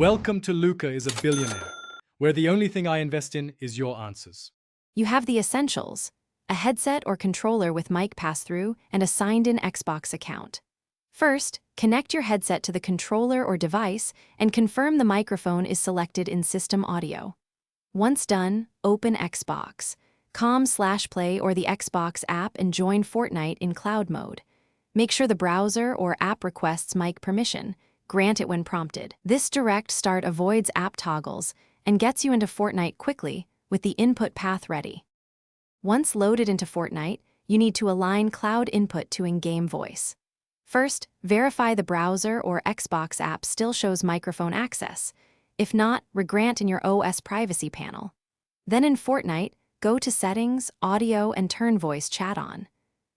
Welcome to Luca is a Billionaire, where the only thing I invest in is your answers. You have the essentials: a headset or controller with mic pass-through and a signed-in Xbox account. First, connect your headset to the controller or device and confirm the microphone is selected in System Audio. Once done, open Xbox, com/play or the Xbox app and join Fortnite in cloud mode. Make sure the browser or app requests mic permission. Grant it when prompted. This direct start avoids app toggles and gets you into Fortnite quickly with the input path ready. Once loaded into Fortnite, you need to align cloud input to in-game voice. First, verify the browser or Xbox app still shows microphone access. If not, regrant in your OS privacy panel. Then in Fortnite, go to Settings, Audio, and turn Voice Chat on.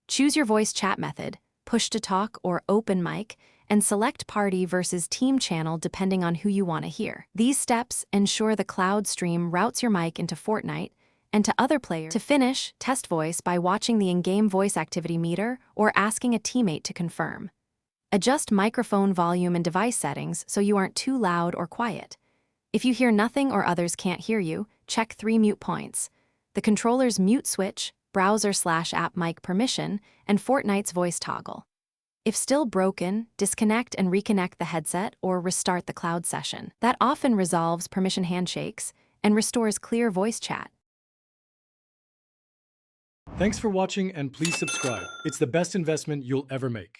Choose your voice chat method, push to talk or open mic, and select party versus team channel depending on who you want to hear. These steps ensure the cloud stream routes your mic into Fortnite and to other players. To finish, test voice by watching the in-game voice activity meter or asking a teammate to confirm. Adjust microphone volume and device settings so you aren't too loud or quiet. If you hear nothing or others can't hear you, check 3 mute points: the controller's mute switch, browser/app mic permission, and Fortnite's voice toggle. If still broken, disconnect and reconnect the headset or restart the cloud session. That often resolves permission handshakes and restores clear voice chat. Thanks for watching and please subscribe. It's the best investment you'll ever make.